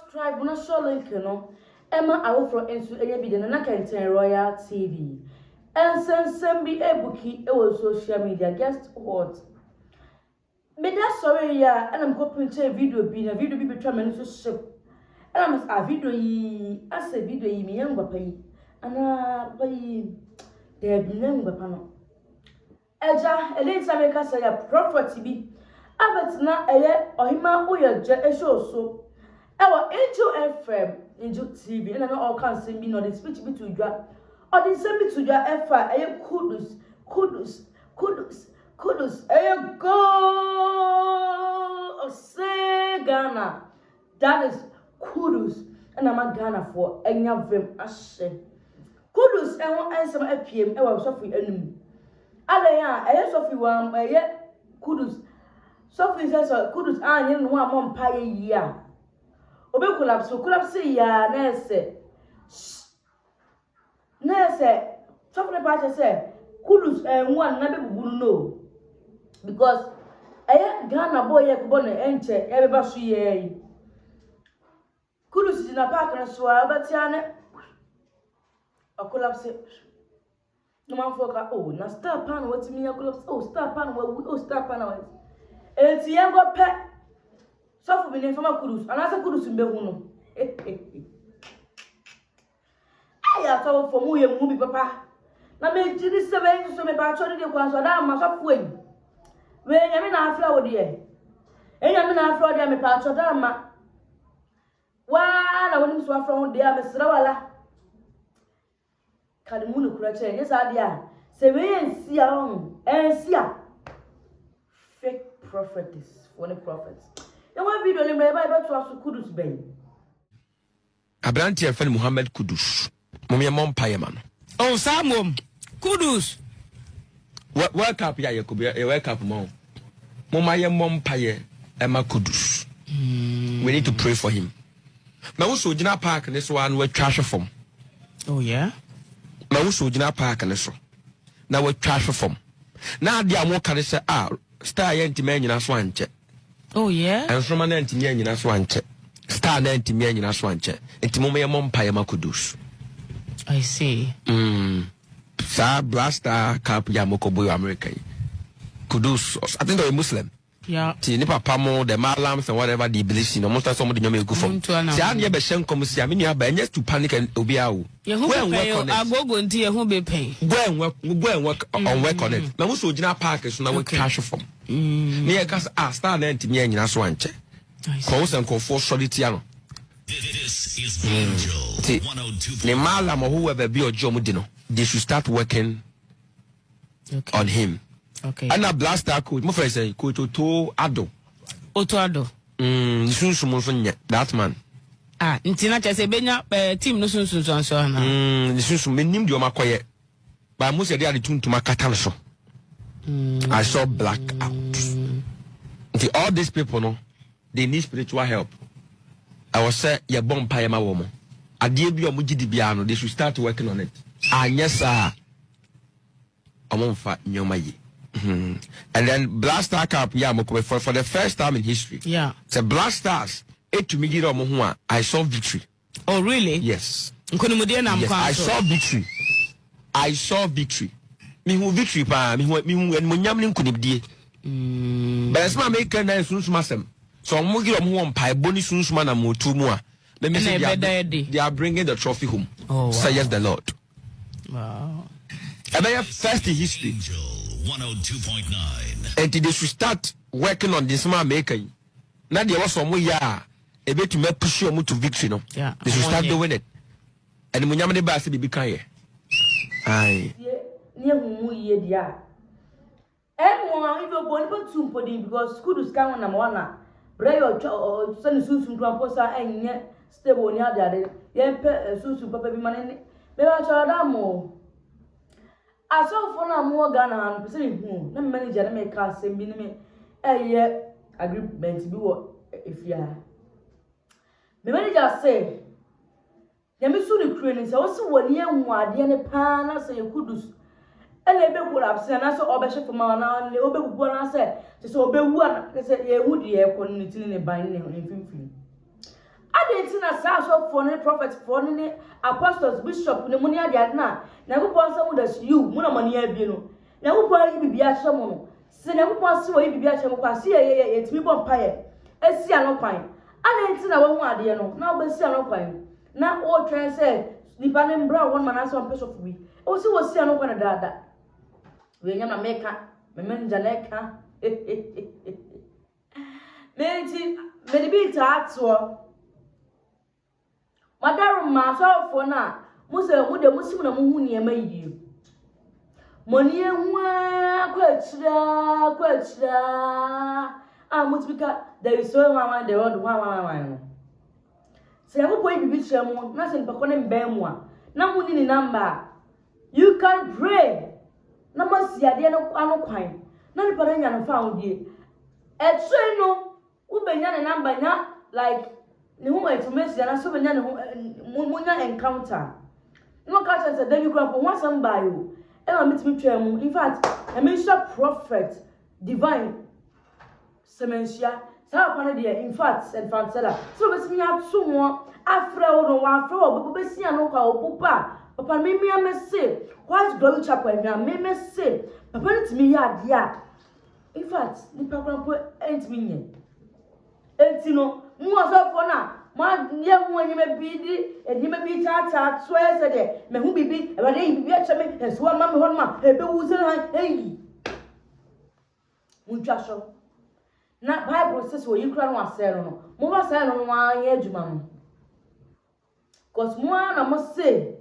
subscribe na show link no Emma awofro ensu enye bi de na kenten Royal TV ensensem bi ebuki e wo social media guess what me da sorry ya ana mko print video bi na video bi betwa me so ship ana mas a video yi asa video yi me yangwa pa yi ana pa yi de bi yangwa pa no eja elisa me ka say ya prophet bi abetina eye ohima oyeje ehwoso ewo Angel FM Angel TV and all can sing me no the speech be to dwa or the same be to dwa efa eye Kudus eye go say Ghana that is Kudus and I'm a Ghana for enya vem ashe Kudus e won ansem apiem e wa sofi anum ale ya eye sofi wa eye Kudus sofi says Kudus anye no amon paye yi a obe collapse ya nese sofi pa say Kudus one na be bubunu no because Ghana boy yakbo na enche e be ba so ye Kudus dina park na so abatia ne o collapse no man foka oh na star pan what me collapse oh star pan what enti ye go pe sofu bi ne fama Kudus anase Kudus mbe hu no aya so for mu ye mu bi papa na me jiri 7 so me ba chori de kwan so da ma sofu en we nyame na afra wo de nyame na afra de me pa choda ma wa na woni so afra wo de a me sra wala kadimu no kura che nyesa de a se we ensi a on ensi a fake prophetess one prophets e wa video le me ba to aso Kudus ben Abranti efel Muhammad Kudus momye mompaye man oh samom Kudus wake up ya Yakob wake up mom momaye mompaye ema Kudus we need to pray for him na wo so gina park ne so an we twahwe fom oh yeah na wo so gina park ne so na we twahwe fom na ade amoka ne se star ya ntimi anyina so anche oh yeah ensoma na ntimi anyina so anche star na ntimi anyina so anche ntimo me mompaye ma Kudus I see sa blaster cap ya mokoboyo America Kudus I think they're Muslim yeah ti ni papa mo the malams and whatever they believe in almost some of the nyame go from si an ye be hyen kom si ameni aba enye to panic and obi awo when agogo nti ye hu be pen on work on it na wo so gina park so na we cash from ni ye gas star na ntimi anyina so anche ko sen ko for solidity ano This is Angel 102. ni malam whoever be ojo mu di no they should start working on him. Okay. And a blaster coach, my friend say, coach Oto Ado. Sunsun that man. Ntina chese benya team no sunsun so na. Sunsun menim di o makoye. But most of the tune to makatan so. I saw black out. All these people no, they need spiritual help. I was say ye bomb pa ma womo. Adie bi o mo gidi bia no, they should start working on it. Yes sir. Amonfa nyoma yi. And then Blaster Cup, for the first time in history. Yeah. The Blasters, I saw victory. Oh, really? Yes. Yes, I saw victory. I saw victory. Me victory pa me nyamni kunibdie. But as my maker na sunsun masem. So mo gi omo won pa boni sunsun na mo tu mu a. Let me say they are bringing the trophy home. Oh, wow. Say yes the Lord. Wow. First in history. 102.9. And they should start working on this man making. Now there was some way a bit to make push you to victory. No, yeah, they should start doing it. And when you bass be kind. Aye. Near whom we ye dia. Everyone, if you're born to put because Kudus can number one. Bray or send Susan Grandposa and yet stable near the other. Yet, Susan Papa be money. Maybe I shall more. I saw for now more Ghana and Pacific Moon. No manager to make us send me a agreement be what if you are. The manager say, Yamisu Ukraine so also 1 year more, the pan, say Kudus. And they be put up, and I saw Obesha from our now, the Obe one said, to so be one, they said, ye would ye community in a binding in 50. Ade na sa so for ne prophet for ne apostles bishop ne muni ade na Nyankopon say with you mu na mani abie no Nyankopon yi bibia hye mo no se Nyankopon se wo yi bibia hye mo kwa se ye timi bom paye esi anokwan ade na wo hu ade no na wo besi anokwan na wo twen say nipa ne mbra won manase on peso bi o si wo si anokwan dada we nyama meka me menja leka menti me bi ta atwo madaru ma so fo na muse mu de musim na mu hu niema yi moni ehu kwa chira mutibika there is so mama the road one se yabo boy bibi chemu na se mpako ne mbem a na mu ni number you can pray na masiade no anokwan na ni para nya no fa odie etwe no wo benya ne number nya like ni hu information na so benya ne hu munya encounter no ka chance that you grab one somebody e ma mitimi twemu in fact a minister prophet divine semensia sa pa ne in fact and fansela so besimi atu ho afra wo no wa afra wo besi anu kwa opupa papa me say what glory chapel me say papa ntimi ya ade a in fact ni papa po entimi nye entino mu asofo na ma ye hu anyime bi di anyime bi tata so ese de me hu bibi e ba de bibi a cheme eso ma me ho ma e be wu se han ei muntwa so na bible says wo yikura no asero no mo ba sai no anye adwuma no cause mo na mo say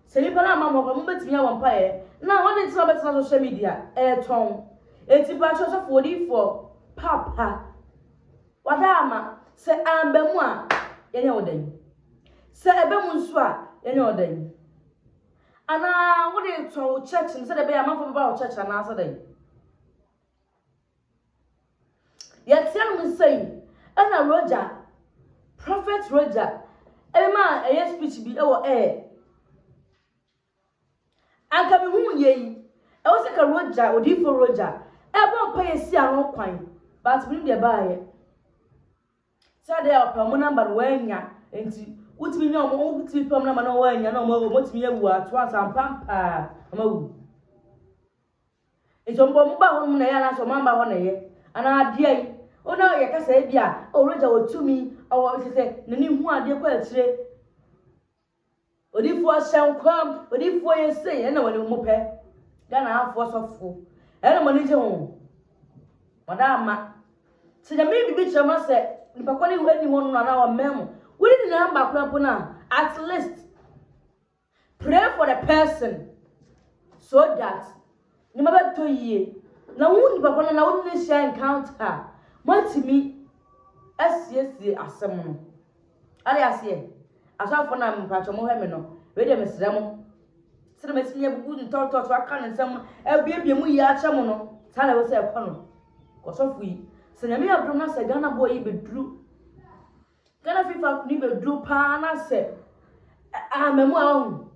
se ni para ma mo betimi ya won pae na won dey tell better social media ton enti ba so for papa wadama se ambemu a yenye odan se ebemu nso a yenye odan ana wo dey to church se de be amafo ba church ana asa dan yet tell me say ana Roger prophet Roger ema speech bi ewo anka me hu yeyi ewo se ka Roger odifo Roger ebo pa yesi anu kwan but me dey baaye sade opam number wanya enti utimi nya omo utimi pam number no wanya na omo timi ewu ato asampampa amawu ejo mbo mba ho na ya na so mamba ho na ye ana ade ai ona ye kasa e bia o Roger otumi o se nani hu ade kwa atire odifo shankwam odifo yese na wani mo pe ga na afo sofo ena mo ni je ho madama se na me bibi chama se nipa kwani weni wonu na wa memo we need number kurapo na at least pray for the person so that ni mabe to yie na wu nipa kwani na wu ni share encounter matimi asiesie asem no ali asie asafo na mpacho mo heme no we de mesremo sire mesimi ebugu ntoto to aka ne nsem ebiebie mu yi acha mo no sala we se ekọ no kosofu yi senyame abrom na se Ghana boy yi bedru Ghana FIFA ni bedru pa na se amemu ahun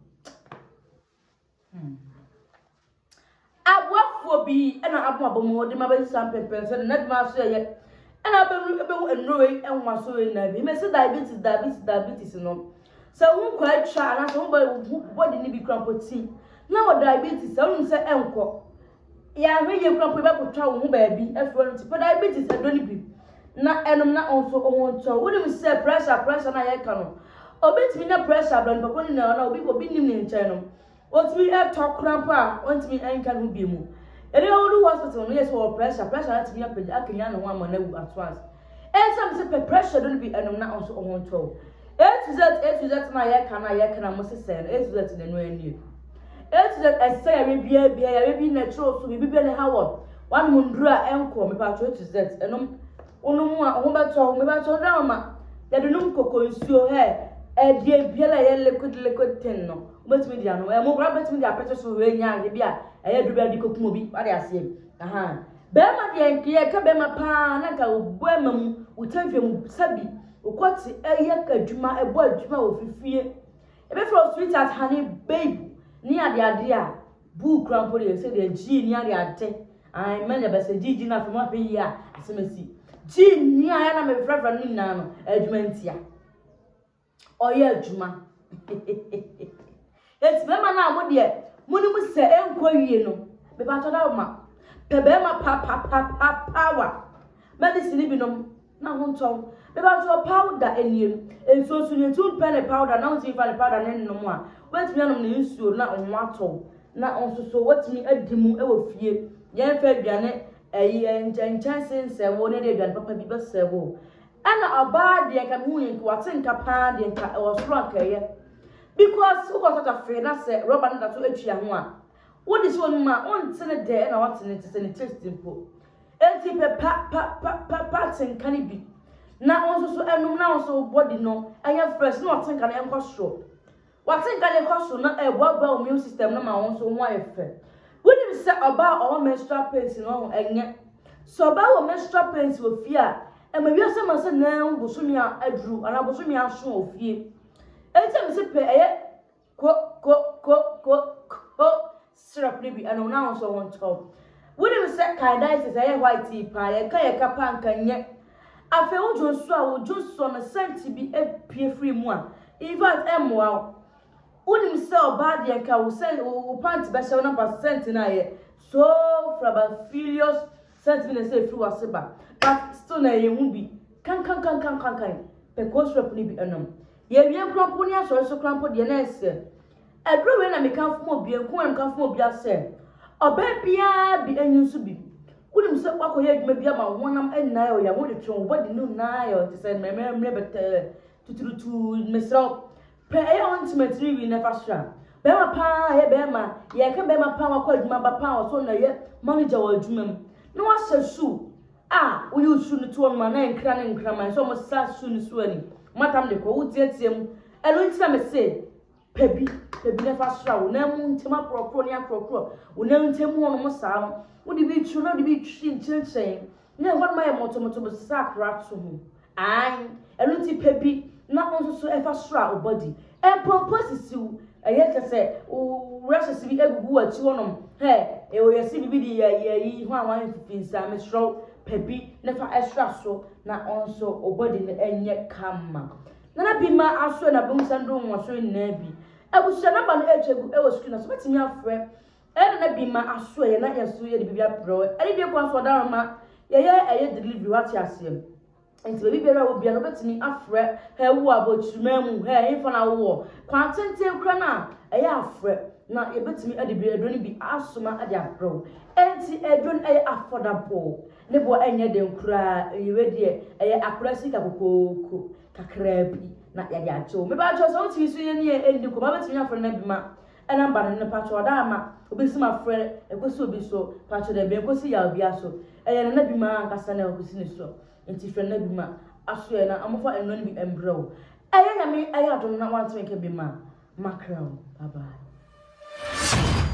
abwafo bi na abomo de mabe sampepe so na dima so ye na abemu enrowe enwa so we na bi me se diabetes no so hu kwa twa na so body ni bi krampoti na wo diabetes so hu se enko ya hweye krampo be kotwa wo hu ba bi afro no tipo diabetes adoni bi na enum na onso ohonto wo nim se pressure na ye ka no obetimi na pressure bra npako ni na obi nim ne nchen no otimi e to krampo a ontimi enka no bi mu ere odu hospital no yes wo pressure na timi apagya akanya no ho na wu at once some se pressure don't be enum na onso ohonto A to Z na ye ka na mo se se A to Z na no ani to Z say we be natural so we be ne hawo one mundru a enko me pa to Z enum onum a ho beto me ba to drama ya de num koko nsuo he e die biela ye liquid tin no betimi dia no e mo bra betimi dia pete so we nya bia e ye dubia di kokum obi ade asem be ma de enke ka be ma pa na ka obu emam utanfem sabi ukoti eye ka dwuma ebo adwuma ofifie e be for sweet at honey babe ni ade a bu krampo de se de gi ni ade ai manya be se gi na fema pe yi a asemasi gi ni aya na me frafra ni na no adwuma ntia oya adwuma eti be ma na mo de muni mu se enko wie no be ba to da ma pe be ma power medicine bi no na ho ntom be ba to powder eniem enso so ne tu pen powder na unti fa powder ne no mo a wetimi anom ne nsuo na onwo ato na onso so wetimi adimu e wo fie yen fa aduane enchansen se wo ne de aduane papa bi be se wo ana oba de ka mu yen ko atenka pa de nka e wo soro akaye because we got a friend that said rubber that to etua ho a what is one ma on tene de na what ne tese ne tasting po enti pe pa tenka ne bi na onso so enum na onso body no anya fresh na otenka na enko soro watenka ne ko soro na e bua immune system na ma onso ho ayefe when you say about our menstrual pains no enye so about our menstrual pains wo fie a e ma wi ase ma se na bosumi a aduru ana bosumi a so ofie etem se pe ko syrup ni bi ana na so won top when you say candidiasis white tea pa ye ka panka nye afi ojo so a ojo so na scent bi epie free mu a in fact emwa unim se oba de nka wo say wo pant be se na percent na ye so frabafilious scent bi na say free waseba but still na ye hu bi kan pe ko syrup ni bi anom ye wie krampo ni aso so krampo de na ese edro we na me kan fo obi enko em kan fo obi ase oba bia bi anyin so bi unim se kwako ye adwuma bia ma wonam enna yo ya wo de twon body no na yo te se memre bete tuturutu mesro pe e ointment wi na fasra be ma pa ye be ma ye ka be ma pa wa kwa adwuma ba pa so na ye manager wa adwuma mu no wa su wo yu su no to on ma na nkra man so mo sa su no su ani matam de ko wo tietiem elo ntina me se pebi na fasra wo na mu ntima prokro ni akrokro wo na ntemu ono mo sa no wo de bi tru na de bi twi nchenchen na ho ma ye motomoto bo sa kra to ho ai elo nti pebi na onso so e fasra o body e pomposisiu eye kese o rashes bi egugu achi wonom e o yesi bi di yi ho awan fifinsa me sro pebi na fa extra so na onso o body ne enye kama na bi ma aso na bum sando mo so na bi ebusu na ba no echegu e wo screen so betimi afre na bi ma aso ye na yeso ye de bibia pro e de kwa so da ma ye delivery what asem enti baby bera wo bia no betimi afre he wo abochuma mu he info na wo kwantente kra na afre na ye betimi ade bi edoni bi asoma ade apro enti edon affordable ne bo enye de nkura ye we de akurasi ka kokoko kakra bi na ye de acho me ba acho so timi so ye ne endi ko ba betimi afre na bi ma ena mba ne pacho da ama obesi ma afre ekosi obi so pacho de be ekosi ya obi aso na bi ma nkasa na ekosi ne so enti fre na bi ma aso na amofa eno ni bi embrew aya nyame aya adom na wantwe ke bi ma macron bye bye